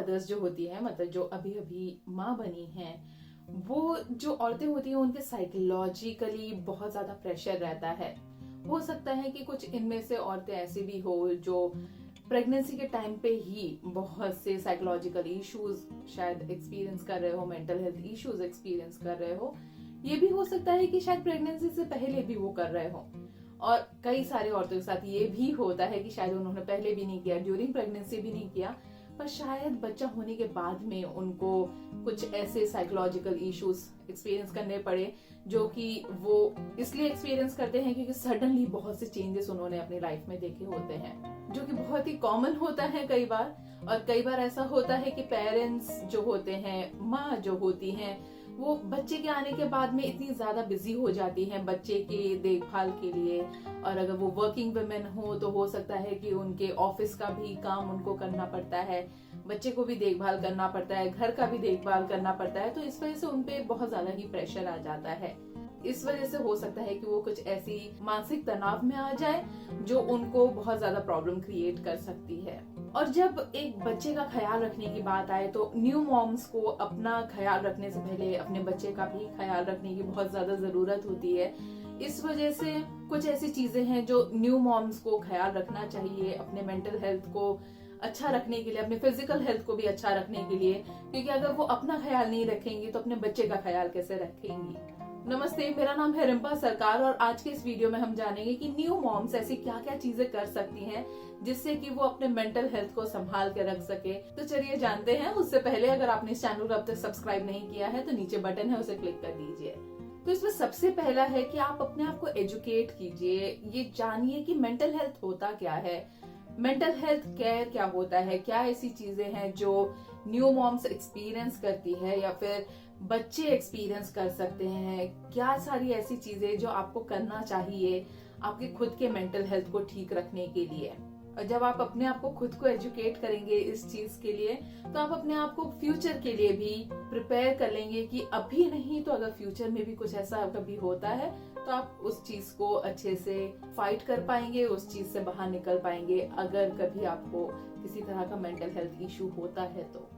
Mother's जो होती है, मतलब जो अभी अभी माँ बनी हैं, वो जो औरतें होती हैं उनके साइकोलॉजिकली बहुत ज्यादा प्रेशर रहता है। हो सकता है कि कुछ इनमें से औरतें ऐसी भी हो जो प्रेगनेंसी के टाइम पे ही बहुत से साइकोलॉजिकल इश्यूज शायद एक्सपीरियंस कर रहे हो, मेंटल हेल्थ इश्यूज एक्सपीरियंस कर रहे हो। ये भी हो सकता है कि शायद प्रेगनेंसी से पहले भी वो कर रहे हो। और कई सारे औरतों के साथ ये भी होता है कि शायद उन्होंने पहले भी नहीं किया, ड्यूरिंग प्रेगनेंसी भी नहीं किया, पर शायद बच्चा होने के बाद में उनको कुछ ऐसे साइकोलॉजिकल इश्यूज एक्सपीरियंस करने पड़े, जो कि वो इसलिए एक्सपीरियंस करते हैं क्योंकि सडनली बहुत से चेंजेस उन्होंने अपनी लाइफ में देखे होते हैं, जो कि बहुत ही कॉमन होता है कई बार। और कई बार ऐसा होता है कि पेरेंट्स जो होते हैं, माँ जो होती हैं, वो बच्चे के आने के बाद में इतनी ज्यादा बिजी हो जाती हैं बच्चे की देखभाल के लिए। और अगर वो वर्किंग वुमेन हो तो हो सकता है कि उनके ऑफिस का भी काम उनको करना पड़ता है, बच्चे को भी देखभाल करना पड़ता है, घर का भी देखभाल करना पड़ता है। तो इस वजह से उनपे बहुत ज्यादा ही प्रेशर आ जाता है। इस वजह से हो सकता है कि वो कुछ ऐसी मानसिक तनाव में आ जाए जो उनको बहुत ज्यादा प्रॉब्लम क्रिएट कर सकती है। और जब एक बच्चे का ख्याल रखने की बात आए तो न्यू मॉम्स को अपना ख्याल रखने से पहले अपने बच्चे का भी ख्याल रखने की बहुत ज्यादा जरूरत होती है। इस वजह से कुछ ऐसी चीजें हैं जो न्यू मॉम्स को ख्याल रखना चाहिए अपने मेंटल हेल्थ को अच्छा रखने के लिए, अपने फिजिकल हेल्थ को भी अच्छा रखने के लिए, क्योंकि अगर वो अपना ख्याल नहीं रखेंगी तो अपने बच्चे का ख्याल कैसे रखेंगी। नमस्ते, मेरा नाम है रिम्पा सरकार और आज के इस वीडियो में हम जानेंगे कि न्यू मॉम्स ऐसी क्या क्या चीजें कर सकती हैं जिससे कि वो अपने मेंटल हेल्थ को संभाल के रख सके। तो चलिए जानते हैं। उससे पहले अगर आपने इस चैनल को अब तक सब्सक्राइब नहीं किया है तो नीचे बटन है, उसे क्लिक कर दीजिए। तो इसमें सबसे पहला है कि आप अपने आप को एजुकेट कीजिए, ये जानिए कि मेंटल हेल्थ होता क्या है, मेंटल हेल्थ केयर क्या होता है, क्या ऐसी चीजें हैं जो न्यू मॉम्स एक्सपीरियंस करती है या फिर बच्चे एक्सपीरियंस कर सकते हैं, क्या सारी ऐसी चीजें जो आपको करना चाहिए आपके खुद के मेंटल हेल्थ को ठीक रखने के लिए। और जब आप अपने आप को खुद को एजुकेट करेंगे इस चीज के लिए तो आप अपने आप को फ्यूचर के लिए भी प्रिपेयर कर लेंगे कि अभी नहीं तो अगर फ्यूचर में भी कुछ ऐसा कभी होता है तो आप उस चीज को अच्छे से फाइट कर पाएंगे, उस चीज से बाहर निकल पाएंगे अगर कभी आपको किसी तरह का मेंटल हेल्थ इश्यू होता है तो।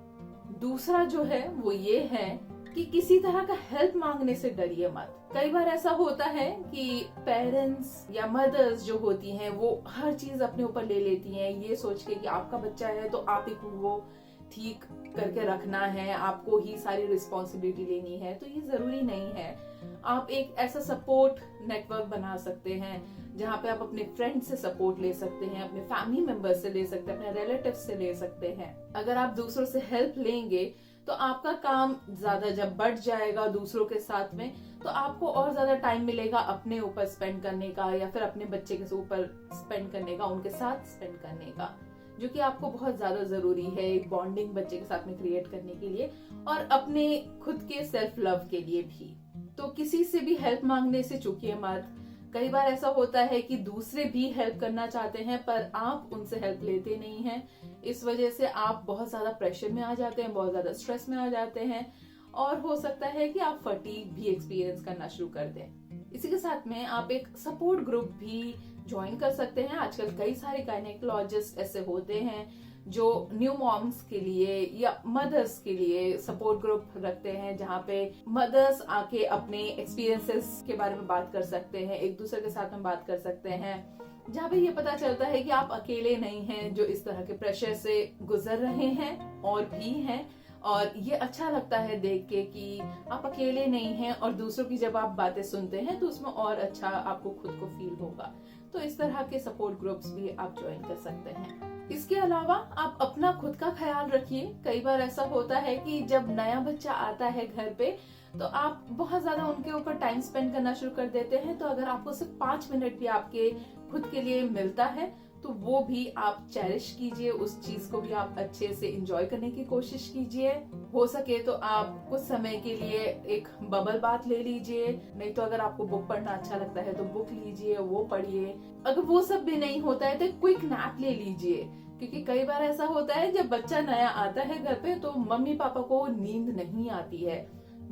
दूसरा जो है वो ये है कि किसी तरह का हेल्प मांगने से डरिए मत। कई बार ऐसा होता है कि पेरेंट्स या मदर्स जो होती हैं वो हर चीज अपने ऊपर ले लेती हैं, ये सोच के कि आपका बच्चा है तो आप ही को वो ठीक करके रखना है, आपको ही सारी रिस्पॉन्सिबिलिटी लेनी है। तो ये जरूरी नहीं है। आप एक ऐसा सपोर्ट नेटवर्क बना सकते हैं जहाँ पे आप अपने फ्रेंड से सपोर्ट ले सकते हैं, अपने फैमिली मेंबर्स से ले सकते हैं, अपने रिलेटिव्स से ले सकते हैं। अगर आप दूसरों से हेल्प लेंगे तो आपका काम ज्यादा जब बढ़ जाएगा दूसरों के साथ में तो आपको और ज्यादा टाइम मिलेगा अपने ऊपर स्पेंड करने का या फिर अपने बच्चे के ऊपर स्पेंड करने का, उनके साथ स्पेंड करने का, जो कि आपको बहुत ज्यादा जरूरी है एक बॉन्डिंग बच्चे के साथ में क्रिएट करने के लिए और अपने खुद के सेल्फ लव के लिए भी। तो किसी से भी हेल्प मांगने से चूकिए मत। कई बार ऐसा होता है कि दूसरे भी हेल्प करना चाहते हैं पर आप उनसे हेल्प लेते नहीं हैं। इस वजह से आप बहुत ज्यादा प्रेशर में आ जाते हैं, बहुत ज्यादा स्ट्रेस में आ जाते हैं और हो सकता है कि आप फटीग भी एक्सपीरियंस करना शुरू कर दें। इसी के साथ में आप एक सपोर्ट ग्रुप भी ज्वाइन कर सकते हैं। आजकल कई सारे गायनेकोलॉजिस्ट ऐसे होते हैं जो न्यू मॉम्स के लिए या मदर्स के लिए सपोर्ट ग्रुप रखते हैं, जहाँ पे मदर्स आके अपने एक्सपीरियंसेस के बारे में बात कर सकते हैं, एक दूसरे के साथ में बात कर सकते हैं, जहाँ पे ये पता चलता है कि आप अकेले नहीं हैं जो इस तरह के प्रेशर से गुजर रहे हैं, और भी हैं। और ये अच्छा लगता है देख के कि आप अकेले नहीं हैं और दूसरों की जब आप बातें सुनते हैं तो उसमें और अच्छा आपको खुद को फील होगा। तो इस तरह के सपोर्ट ग्रुप्स भी आप ज्वाइन कर सकते हैं। इसके अलावा आप अपना खुद का ख्याल रखिए। कई बार ऐसा होता है कि जब नया बच्चा आता है घर पे तो आप बहुत ज्यादा उनके ऊपर टाइम स्पेंड करना शुरू कर देते हैं। तो अगर आपको सिर्फ 5 मिनट भी आपके खुद के लिए मिलता है तो वो भी आप चेरिश कीजिए, उस चीज को भी आप अच्छे से एंजॉय करने की कोशिश कीजिए। हो सके तो आप कुछ समय के लिए एक बबल बात ले लीजिए, नहीं तो अगर आपको बुक पढ़ना अच्छा लगता है तो बुक लीजिए, वो पढ़िए। अगर वो सब भी नहीं होता है तो क्विक नैप ले लीजिए, क्योंकि कई बार ऐसा होता है जब बच्चा नया आता है घर पे तो मम्मी पापा को नींद नहीं आती है,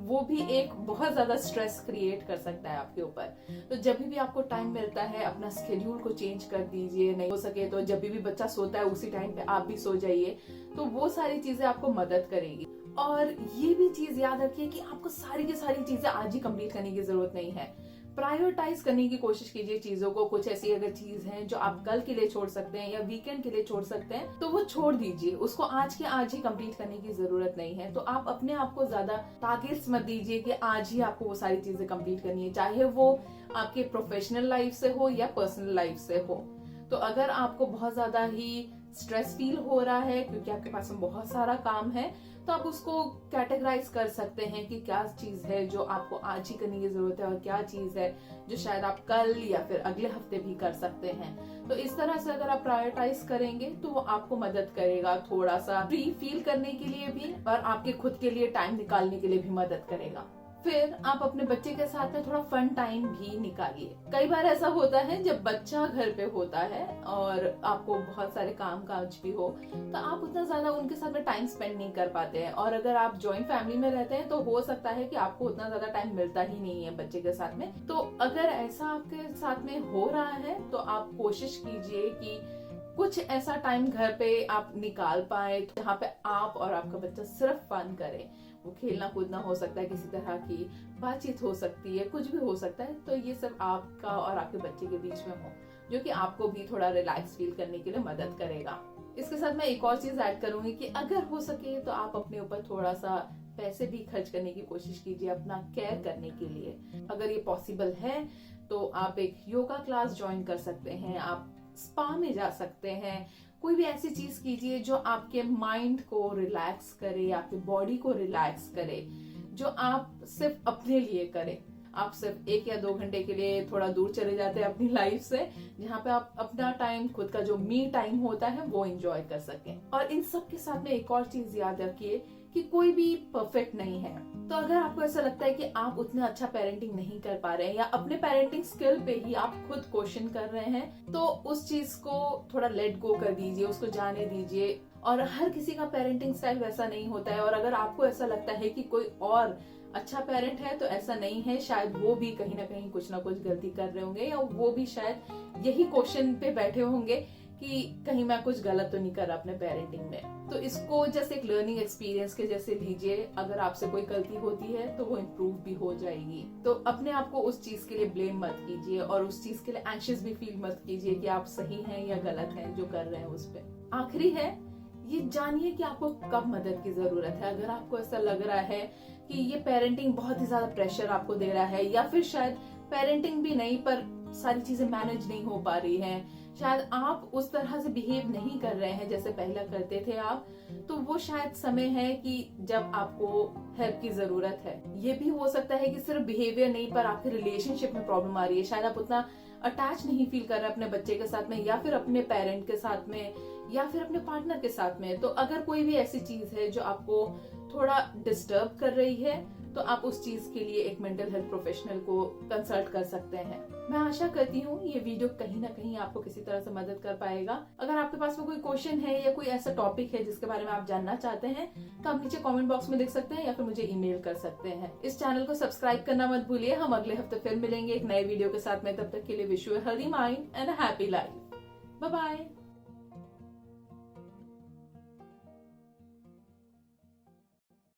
वो भी एक बहुत ज्यादा स्ट्रेस क्रिएट कर सकता है आपके ऊपर। तो जब भी आपको टाइम मिलता है अपना स्केड्यूल को चेंज कर दीजिए, नहीं हो सके तो जब भी बच्चा सोता है उसी टाइम पे आप भी सो जाइए, तो वो सारी चीजें आपको मदद करेगी। और ये भी चीज याद रखिए कि आपको सारी की सारी चीजें आज ही कंप्लीट करने की जरूरत नहीं है। प्रायोरिटाइज करने की कोशिश कीजिए चीजों को। कुछ ऐसी अगर चीज है जो आप कल के लिए छोड़ सकते हैं या वीकेंड के लिए छोड़ सकते हैं, तो वो छोड़ दीजिए, उसको आज के आज ही कंप्लीट करने की जरूरत नहीं है। तो आप अपने आप को ज्यादा टारगेट्स मत दीजिए कि आज ही आपको वो सारी चीजें कंप्लीट करनी है, चाहे वो आपके प्रोफेशनल लाइफ से हो या पर्सनल लाइफ से हो। तो अगर आपको बहुत ज्यादा ही स्ट्रेस फील हो रहा है क्योंकि आपके पास में बहुत सारा काम है, तो आप उसको कैटेगराइज कर सकते हैं कि क्या चीज है जो आपको आज ही करने की जरूरत है और क्या चीज है जो शायद आप कल या फिर अगले हफ्ते भी कर सकते हैं। तो इस तरह से अगर आप प्रायोरिटाइज करेंगे तो वो आपको मदद करेगा, थोड़ा सा फ्री फील करने के लिए भी और आपके खुद के लिए टाइम निकालने के लिए भी मदद करेगा। फिर आप अपने बच्चे के साथ में थोड़ा फन टाइम भी निकालिए। कई बार ऐसा होता है जब बच्चा घर पे होता है और आपको बहुत सारे काम काज भी हो, तो आप उतना ज्यादा उनके साथ में टाइम स्पेंड नहीं कर पाते हैं। और अगर आप जॉइंट फैमिली में रहते हैं तो हो सकता है कि आपको उतना ज्यादा टाइम मिलता ही नहीं है बच्चे के साथ में। तो अगर ऐसा आपके साथ में हो रहा है तो आप कोशिश कीजिए कि कुछ ऐसा टाइम घर पे आप निकाल पाए जहाँ पे आप और आपका बच्चा सिर्फ फन करें। वो खेलना कूदना हो सकता है, किसी तरह की बातचीत हो सकती है, कुछ भी हो सकता है। तो ये सब आपका और आपके बच्चे के बीच में हो, जो कि आपको भी थोड़ा रिलैक्स फील करने के लिए मदद करेगा। इसके साथ मैं एक और चीज ऐड करूंगी कि अगर हो सके तो आप अपने ऊपर थोड़ा सा पैसे भी खर्च करने की कोशिश कीजिए अपना केयर करने के लिए। अगर ये पॉसिबल है तो आप एक योगा क्लास ज्वाइन कर सकते हैं, आप स्पा में जा सकते हैं। कोई भी ऐसी चीज कीजिए जो आपके माइंड को रिलैक्स करे, आपके बॉडी को रिलैक्स करे, जो आप सिर्फ अपने लिए करें। आप सिर्फ 1 या 2 घंटे के लिए थोड़ा दूर चले जाते हैं अपनी लाइफ से, जहाँ पे आप अपना टाइम, खुद का जो मी टाइम होता है वो एंजॉय कर सकें। और इन सब के साथ में एक और चीज याद रखिए कि कोई भी परफेक्ट नहीं है। तो अगर आपको ऐसा लगता है कि आप उतना अच्छा पेरेंटिंग नहीं कर पा रहे हैं या अपने पेरेंटिंग स्किल पे ही आप खुद क्वेश्चन कर रहे हैं, तो उस चीज को थोड़ा लेट गो कर दीजिए, उसको जाने दीजिए। और हर किसी का पेरेंटिंग स्टाइल वैसा नहीं होता है। और अगर आपको ऐसा लगता है कि कोई और अच्छा पेरेंट है, तो ऐसा नहीं है। शायद वो भी कहीं ना कहीं कुछ ना कुछ गलती कर रहे होंगे या वो भी शायद यही क्वेश्चन पे बैठे होंगे कि कहीं मैं कुछ गलत तो नहीं कर रहा अपने पेरेंटिंग में। तो इसको जैसे एक लर्निंग एक्सपीरियंस के जैसे लीजिए। अगर आपसे कोई गलती होती है तो वो इम्प्रूव भी हो जाएगी। तो अपने आप को उस चीज के लिए ब्लेम मत कीजिए और उस चीज के लिए एंशियस भी फील मत कीजिए कि आप सही हैं या गलत हैं जो कर रहे हैं उस पे। आखिरी है, ये जानिए कि आपको कब मदद की जरूरत है। अगर आपको ऐसा लग रहा है कि ये पेरेंटिंग बहुत ही ज्यादा प्रेशर आपको दे रहा है, या फिर शायद पेरेंटिंग भी नहीं पर सारी चीजें मैनेज नहीं हो पा रही हैं, शायद आप उस तरह से बिहेव नहीं कर रहे हैं जैसे पहले करते थे आप, तो वो शायद समय है कि जब आपको हेल्प की जरूरत है। ये भी हो सकता है कि सिर्फ बिहेवियर नहीं पर आपके रिलेशनशिप में प्रॉब्लम आ रही है। शायद आप उतना अटैच नहीं फील कर रहे अपने बच्चे के साथ में, या फिर अपने पेरेंट के साथ में, या फिर अपने पार्टनर के साथ में। तो अगर कोई भी ऐसी चीज है जो आपको थोड़ा डिस्टर्ब कर रही है, तो आप उस चीज के लिए एक मेंटल हेल्थ प्रोफेशनल को कंसल्ट कर सकते हैं। मैं आशा करती हूँ ये वीडियो कहीं ना कहीं आपको किसी तरह से मदद कर पाएगा। अगर आपके पास में कोई क्वेश्चन है या कोई ऐसा टॉपिक है जिसके बारे में आप जानना चाहते हैं, तो आप नीचे कमेंट बॉक्स में लिख सकते हैं या फिर मुझे ईमेल कर सकते हैं। इस चैनल को सब्सक्राइब करना मत भूलिए। हम अगले हफ्ते फिर मिलेंगे एक नए वीडियो के साथ में। तब तक के लिए wish you a healthy mind and a happy life. Bye bye.